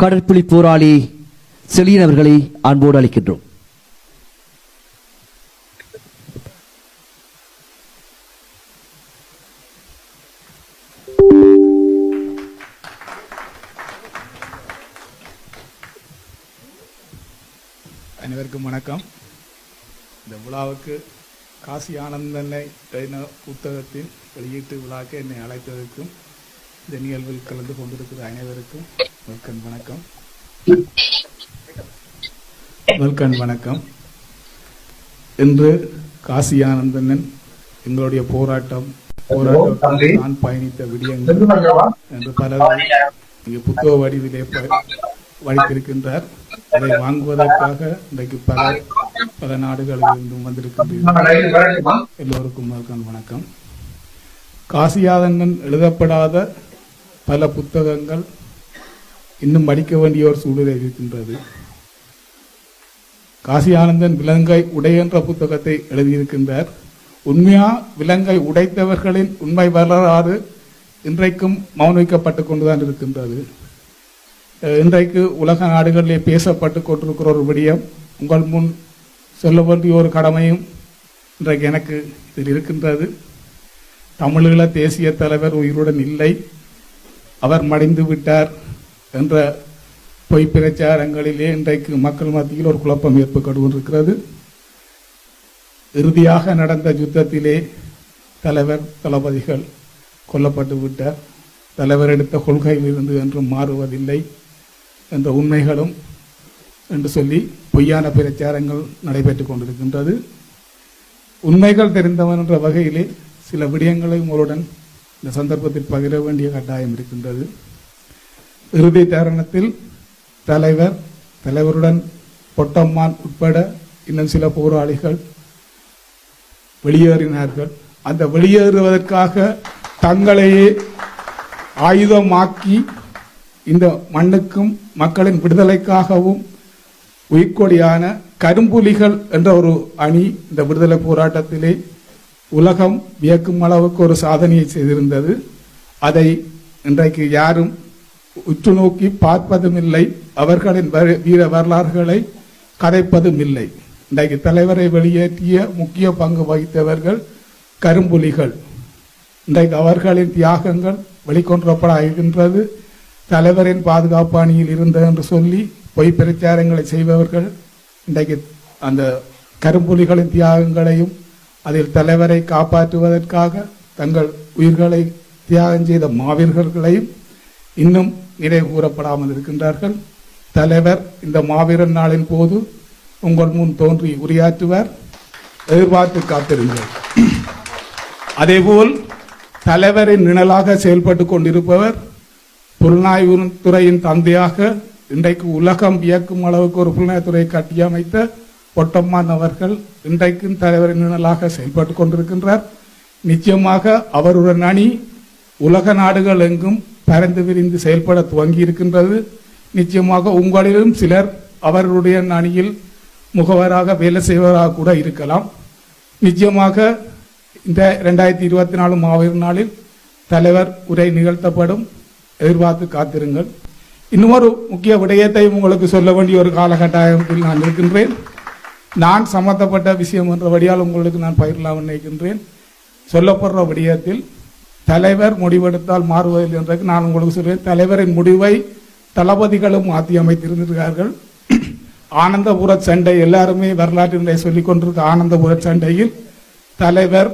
கடற்புலி போராளி செலியன் அவர்களை அன்போடு அளிக்கின்றோம். அனைவருக்கும் வணக்கம். இந்த விழாவுக்கு காசி ஆனந்தனை புத்தகத்தின் வெளியீட்டு விழாக்கு என்னை அழைத்ததற்கும் இந்த நிகழ்வில் கலந்து கொண்டிருக்கிற அனைவருக்கும் வணக்கம். இன்று காசி ஆனந்தன் எங்களுடைய போராட்டம் நான் பயணித்த விடயங்கள் என்று பலர் இங்கு புத்தக வடிவிலே வடித்திருக்கின்றார். அதை வாங்குவதற்காக இன்றைக்கு பல நாடுகளில் இருந்தும் வந்திருக்கின்றனர். எல்லோருக்கும் வணக்கம். காசி ஆனந்தன் எழுதப்படாத பல புத்தகங்கள் இன்னும் படிக்க வேண்டிய ஒரு சூழ்நிலை இருக்கின்றது. காசி ஆனந்தன் விலங்கை உடை என்ற புத்தகத்தை எழுதியிருக்கின்றார். உண்மையா விலங்கை உடைத்தவர்களின் உண்மை வரலாறு இன்றைக்கும் மௌனிக்கப்பட்டு கொண்டுதான் இருக்கின்றது. இன்றைக்கு உலக நாடுகளிலே பேசப்பட்டு கொண்டிருக்கிற ஒரு விடயம், உங்கள் முன் சொல்ல வேண்டிய ஒரு கடமையும் இன்றைக்கு எனக்கு இதில் இருக்கின்றது. தமிழீழ தேசிய தலைவர் உயிருடன் இல்லை, அவர் மடிந்து விட்டார் என்ற பொய் பிரச்சாரங்களிலே இன்றைக்கு மக்கள் மத்தியில் ஒரு குழப்பம் ஏற்பட்டு கொண்டிருக்கிறது. இறுதியாக நடந்த யுத்தத்திலே தலைவர் தளபதிகள் கொல்லப்பட்டு விட்டார். தலைவர் எடுத்த கொள்கையில் இருந்து என்றும் மாறுவதில்லை என்ற உண்மைகளும் என்று சொல்லி பொய்யான பிரச்சாரங்கள் நடைபெற்றுக் கொண்டிருக்கின்றது. உண்மைகள் தெரிந்தவன் என்ற வகையிலே சில விடயங்களை உங்களுடன் இந்த சந்தர்ப்பத்தில் பகிர வேண்டிய கட்டாயம் இருக்கின்றது. இறுதி தருணத்தில் தலைவருடன் பொட்டம்மான் உட்பட இன்னும் சில போராளிகள் வெளியேறினார்கள். அந்த வெளியேறுவதற்காக தங்களையே ஆயுதமாக்கி இந்த மண்ணுக்கும் மக்களின் விடுதலைக்காகவும் உயிர்கொடியான கரும்புலிகள் என்ற ஒரு அணி இந்த விடுதலை போராட்டத்திலே உலகம் வியக்கும் அளவுக்கு ஒரு சாதனையை செய்திருந்தது. அதை இன்றைக்கு யாரும் உற்று நோக்கி பார்ப்பதும் இல்லை, அவர்களின் வீர வரலாறுகளை கதைப்பதும் இல்லை. இன்றைக்கு தலைவரை வெளியேற்றிய முக்கிய பங்கு வகித்தவர்கள் கரும்புலிகள். இன்றைக்கு அவர்களின் தியாகங்கள் வெளிக்கொணரப்பட இருக்கின்றது. தலைவரின் பாதுகாப்பு அணியில் இருந்தது என்று சொல்லி பொய் பிரச்சாரங்களை செய்பவர்கள் இன்றைக்கு அந்த கரும்புலிகளின் தியாகங்களையும் அதில் தலைவரை காப்பாற்றுவதற்காக தங்கள் உயிர்களை தியாகம் செய்த மாவீரர்களையும் இன்னும் நினைவு கூறப்படாமல் இருக்கின்றார்கள். தலைவர் இந்த மாவீரன் நாளின் போது உங்கள் முன் தோன்றி உரையாற்றுவார், எதிர்பார்த்து காத்திருங்கள். அதேபோல் தலைவரின் நிழலாக செயல்பட்டு கொண்டிருப்பவர் புலனாய்வு துறையின் தந்தையாக இன்றைக்கு உலகம் வியக்கும் அளவுக்கு ஒரு புலனாய்வு துறையை கட்டியமைத்த பொட்டம்மான் அவர்கள் இன்றைக்கும் தலைவரின் நிழலாக செயல்பட்டு கொண்டிருக்கின்றார். நிச்சயமாக அவருடன் அணி உலக நாடுகள் எங்கும் பரந்து விரிந்து செயல்பட துவங்கி இருக்கின்றது. நிச்சயமாக உங்களிலும் சிலர் அவருடைய அணியில் முகவராக வேலை செய்வதாக கூட இருக்கலாம். நிச்சயமாக இந்த 2024 மாவீரர் நாளில் தலைவர் உரை நிகழ்த்தப்படும், எதிர்பார்த்து காத்திருங்கள். இன்னொரு முக்கிய விடயத்தை உங்களுக்கு சொல்ல வேண்டிய ஒரு காலகட்டாயத்தில் நான் இருக்கின்றேன். நான் சம்பந்தப்பட்ட விஷயம் என்றபடியால் உங்களுக்கு நான் பகிரலாம் நினைக்கின்றேன். சொல்லப்படுற விடயத்தில் தலைவர் முடிவெடுத்தால் மாறுவதில்லை என்றது நான் உங்களுக்கு சொல்கிறேன். தலைவரின் முடிவை தளபதிகளும் மாற்றி அமைத்திருந்திருக்கிறார்கள். ஆனந்தபுர சண்டை எல்லாருமே வரலாற்றினை சொல்லிக் கொண்டிருக்க ஆனந்தபுர சண்டையில் தலைவர்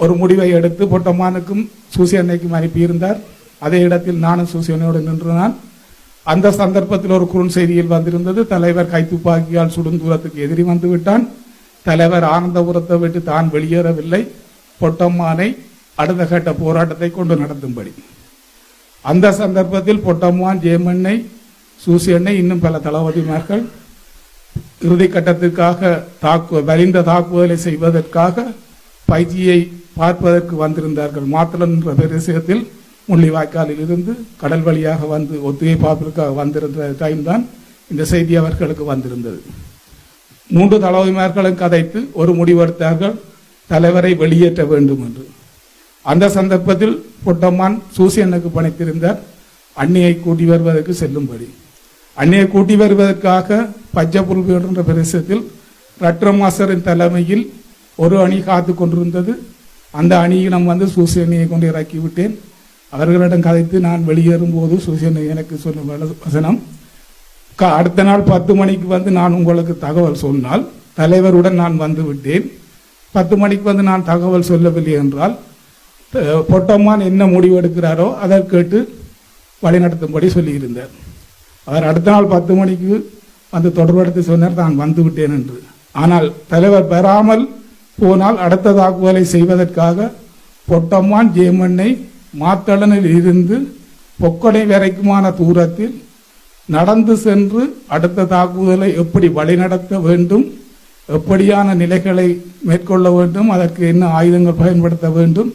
ஒரு முடிவை எடுத்து பொட்டம்மானுக்கும் சூசி அன்னைக்கும் அனுப்பியிருந்தார். அதே இடத்தில் நானும் சூசி அன்னையோடு நின்றுனான். அந்த சந்தர்ப்பத்தில் ஒரு குறுஞ்செய்தியில் வந்திருந்தது, தலைவர் கைத்துப்பாக்கியால் சுடும் தூரத்துக்கு எதிரி வந்து விட்டான். தலைவர் ஆனந்தபுரத்தை விட்டு தான் வெளியேறவில்லை, பொட்டம்மானை அடுத்த கட்ட போராட்டத்தை கொண்டு நடத்தும்படி. அந்த சந்தர்ப்பத்தில் பொட்டம்மான், ஜேமண்ணை, சூசி அன்னை இன்னும் பல தளபதிமார்கள் இறுதி கட்டத்திற்காக வலிந்த தாக்குதலை செய்வதற்காக பயிற்சியை பார்ப்பதற்கு வந்திருந்தார்கள். மாத்தளன் என்ற பிரதேசத்தில் முள்ளிவாய்க்காலில் இருந்து கடல் வழியாக வந்து ஒத்திகை பார்ப்பதற்காக வந்திருந்த டைம் தான் இந்த செய்தி அவர்களுக்கு வந்திருந்தது. 3 தளபதிமார்களும் கதைத்து ஒரு முடிவெடுத்தார்கள், தலைவரை வெளியேற்ற வேண்டும் என்று. அந்த சந்தர்ப்பத்தில் பொட்டம்மான் சூசி அன்னைக்கு பணித்திருந்தார். அன்னையை கூட்டி வருவதற்கு செல்லும்படி. அன்னையை கூட்டி வருவதற்காக பச்சைப்புல்பு என்ற பிரதேசத்தில் ரட்ரமாசரின் தலைமையில் ஒரு அணி காத்து கொண்டிருந்தது. அந்த அணியிடம் வந்து சூசியனையை கொண்டு இறக்கி விட்டேன். அவர்களிடம் கதைத்து நான் வெளியேறும் போது சூசியனை எனக்கு சொன்ன வசனம், அடுத்த நாள் 10 மணிக்கு வந்து நான் உங்களுக்கு தகவல் சொன்னால், தலைவருடன் நான் வந்து விட்டேன், 10 மணிக்கு வந்து நான் தகவல் சொல்லவில்லை என்றால் பொட்டம்மான் என்ன முடிவு எடுக்கிறாரோ அதை கேட்டு வழிநடத்தும்படி சொல்லியிருந்தார். அவர் அடுத்த நாள் 10 மணிக்கு வந்து தொடர்படுத்தி சொன்னார் நான் வந்து விட்டேன் என்று. ஆனால் தலைவர் பெறாமல் போனால் அடுத்த தாக்குதலை செய்வதற்காக பொட்டம்மான் ஜேமண்ணை மாத்தளனில் இருந்து பொக்கடை வரைக்குமான தூரத்தில் நடந்து சென்று அடுத்த தாக்குதலை எப்படி வழிநடத்த வேண்டும், எப்படியான நிலைகளை மேற்கொள்ள வேண்டும், அதற்கு என்ன ஆயுதங்கள் பயன்படுத்த வேண்டும்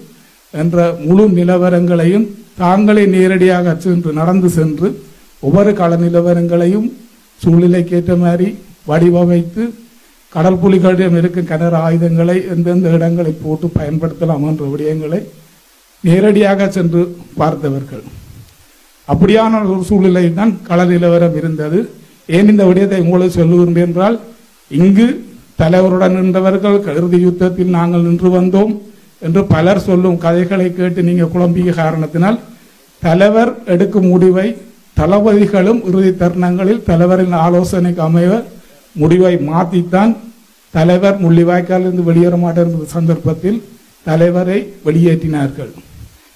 என்ற முழு நிலவரங்களையும் தாங்களே நேரடியாக சென்று நடந்து சென்று ஒவ்வொரு கள நிலவரங்களையும் சூழ்நிலைக்கேற்ற மாதிரி வடிவமைத்து கடல் புலிகளிடம் இருக்கும் கிணறு ஆயுதங்களை எந்தெந்த இடங்களை போட்டு பயன்படுத்தலாம் என்ற விடயங்களை நேரடியாக சென்று பார்த்தவர்கள். அப்படியான ஒரு சூழ்நிலை தான் கள நிலவரம் இருந்தது. ஏன் இந்த விடயத்தை உங்களுக்கு சொல்லுகின்றேன் என்றால், இங்கு தலைவருடன் நின்றவர்கள் இறுதி யுத்தத்தில் நாங்கள் நின்று வந்தோம் என்று பலர் சொல்லும் கதைகளை கேட்டு நீங்கள் குழம்பிய காரணத்தினால் தலைவர் எடுக்கும் முடிவை தளபதிகளும் இறுதி தருணங்களில் தலைவரின் ஆலோசனைக்கு அமைய முடிவை மாற்றித்தான் தலைவர் முள்ளிவாய்க்காலிருந்து வெளியேற மாட்டார் என்ற சந்தர்ப்பத்தில் தலைவரை வெளியேற்றினார்கள்.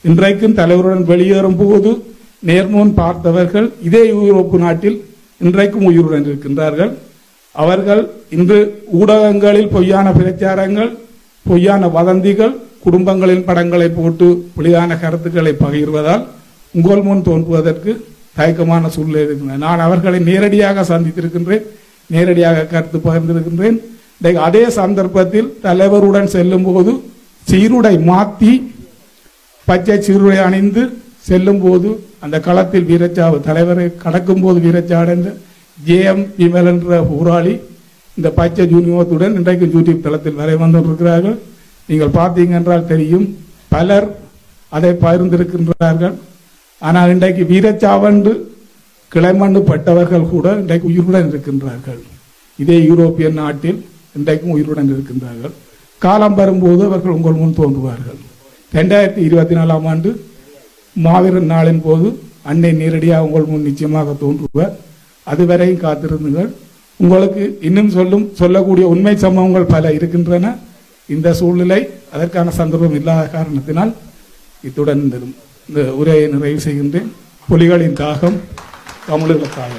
இன்றைக்கும் தலைவருடன் வெளியேறும் போது நேர்முன் பார்த்தவர்கள் இதே யூரோப்பு நாட்டில் இன்றைக்கும் உயிருடன் இருக்கின்றார்கள். அவர்கள் இன்று ஊடகங்களில் பொய்யான பிரச்சாரங்கள், பொய்யான வதந்திகள், குடும்பங்களின் படங்களை போட்டு பொய்யான கருத்துக்களை பகிர்வதால் உங்கள் முன் தோன்றுவதற்கு தயக்கமான சூழ்நிலை இருக்கின்றன. நான் அவர்களை நேரடியாக சந்தித்திருக்கின்றேன், நேரடியாக கருத்து பகிர்ந்திருக்கின்றேன். அதே சந்தர்ப்பத்தில் தலைவருடன் செல்லும் போது சீருடை மாற்றி பச்சை சீருடை அணிந்து செல்லும் போது அந்த களத்தில் வீரச்சாவு தலைவரை கடக்கும் போது வீரச்சாடைந்த ஜேஎம் விமல் என்ற போராளி இந்த பச்சை யூனிவத்துடன் இன்றைக்கு யூடியூப் தளத்தில் வரை வந்திருக்கிறார்கள். நீங்கள் பார்த்தீங்க என்றால் தெரியும், பலர் அதை பகிர்ந்திருக்கின்றார்கள். ஆனால் இன்றைக்கு வீரச்சாவண்டு கிளைமண்ணு பட்டவர்கள் கூட இன்றைக்கு உயிருடன் இருக்கின்றார்கள். இதே யூரோப்பியன் நாட்டில் இன்றைக்கும் உயிருடன் இருக்கின்றார்கள். காலம் வரும்போது அவர்கள் உங்கள் முன் தோன்றுவார்கள். 2024ஆம் ஆண்டு மாவீரன் நாளின் போது அன்னை நேரடியாக உங்கள் முன் நிச்சயமாக தோன்றுவார். அதுவரையும் காத்திருந்துங்கள். உங்களுக்கு இன்னும் சொல்லக்கூடிய உண்மை சம்பவங்கள் பல இருக்கின்றன. இந்த சூழ்நிலை அதற்கான சந்தர்ப்பம் இல்லாத காரணத்தினால் இத்துடன் இந்த உரையை நிறைவு செய்கின்றேன். புலிகளின் தாகம் தமிழர்களுக்காக.